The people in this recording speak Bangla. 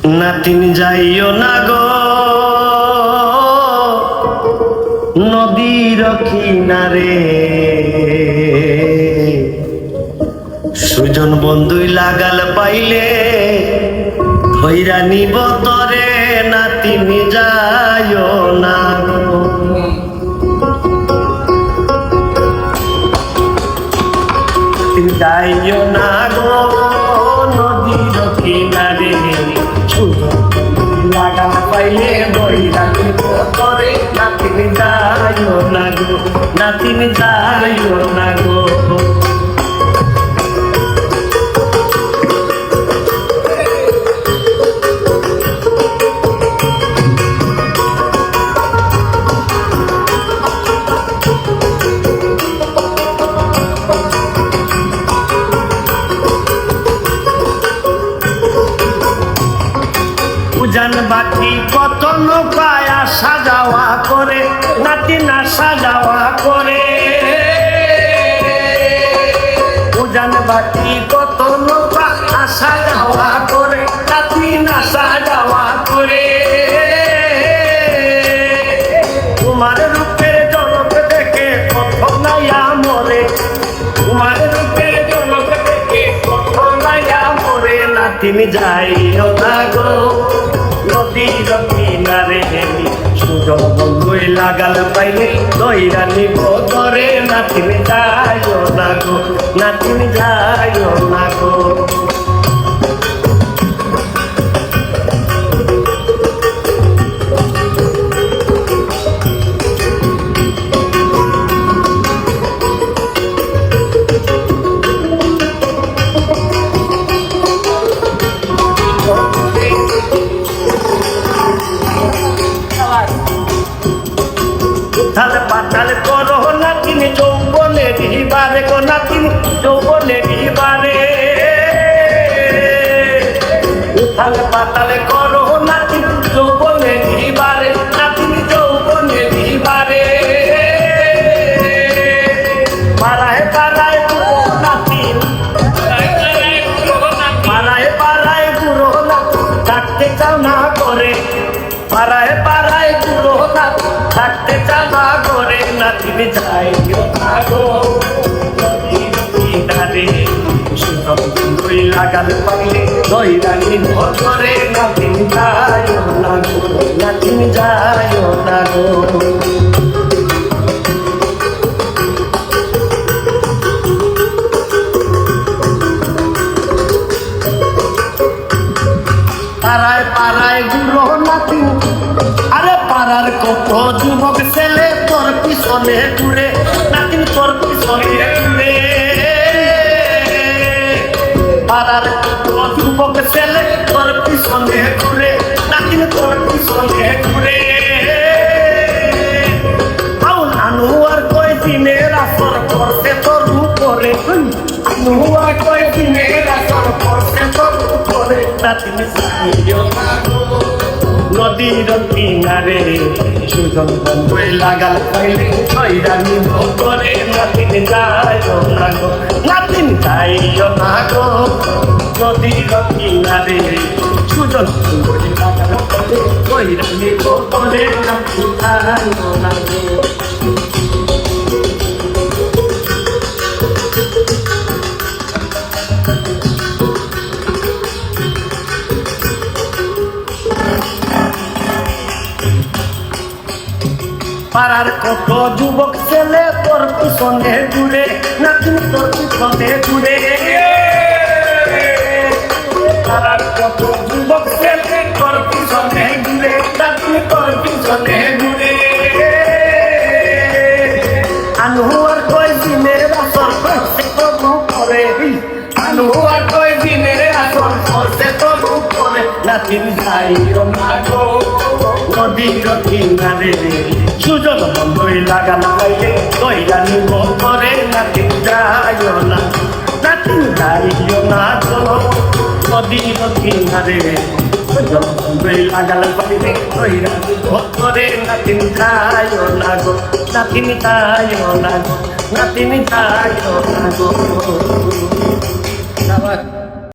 নাতিন যাইও না গো নদীর কিনারে, সুজন বন্ধুই লাগাল পাইলে ধইরা নিব তরে। নাতিন যাইও না গো, যাইও না গো নদীর কিনারে, সুজন লাগাল পাইলে ধইরা নিব তরে। নাতিন যাইও না গো, নাতিন যাইও না গো। উজান বাকি কত নৌকায় আসা যাওয়া করে, নাতিন আসা যাওয়া করে। উজান বাকি কত নৌকা আসা যাওয়া করে, নাতিন আসা যাওয়া করে। তোমার রূপের জনক দেখে কত নাইয়া মরে, তোমার রূপের জনক দেখে কত নাইয়া মরে। নাতিন যাইও না গো নদীর কিনারে, সুজন বন্ধুই লাগাল পাইলে ধইরা নিব তরে। নাতিন যাইও না গো, নাতিন যাইও না গো। উথাল পাতাল করো নাতিন যৌবনে দিবারে গো, নাতিন যৌবনে দিবারে। উথাল পাতাল করো নাতিন যৌবনে দিবারে, নাতিন যৌবনে দিবারে। পাড়ায় পাড়ায় গুরো নাতিন, পাড়ায় পাড়ায় গুরো নাতিন থাকতে চাও না করে। পাড়ায় পাড়ায় গুরো নাতিন থাকতে চাও না করে। নাতিন যাইও না গো নদীর কিনারে, সুজন বন্ধুই লাগাল পাইলে ধইরা নিব তরে। নাতিন যাইও না গো, নাতিন যাইও না গো। পাড়ায় পাড়ায় গুরো নাতিন, আরে পাড়ার কত যুবক ছেলে তোর পিছনে ঘুরে। নাতিন তোর পিছনে ঘুরে, পাড়ার কত যুবক ছেলে তোর পিছনে ঘুরে। নাতিন তোর পিছনে ঘুরে। আনু আর কয় দিনের আসর করছে তোর উপরে, আনু আর কয় দিনের আসর করছে তোর উপরে। নাতিন যাইও না গো নদীর কিনারে, সুজন বন্ধুই লাগাল পাইলে ধইরা নিব তরে। নাতিন যাইও না গো, নাতিন যাইও না গো নদীর কিনারে, সুজন বন্ধুই লাগাল পাইলে ধইরা নিব তরে। নাতিন যাইও না গো। পাড়ার কত যুবক ছেলে তোর পিছনে ঘুরে। নাতিন তোর পিছনে ঘুরে, পাড়ার কত যুবক ছেলে তোর পিছনে ঘুরে। নাতিন তোর পিছনে ঘুরে। আনু আর কয় দিনের আসর করছে তোর উপরে, আনু আর কয় দিনের আসর করছে তোর উপরে। নাতিন যাইও না গো নদীর কিনারে, সুজন বন্ধুই লাগাল পাইলে ধইরা নিব তরে। নাতিন যাইও না, নাতিন যাইও না গো নদীর কিনারে, সুজন বন্ধুই লাগাল পাইলে ধইরা নিব তরে। নাতিন যাইও না গো, নাতিন যাইও না গো, নাতিন যাইও না গো।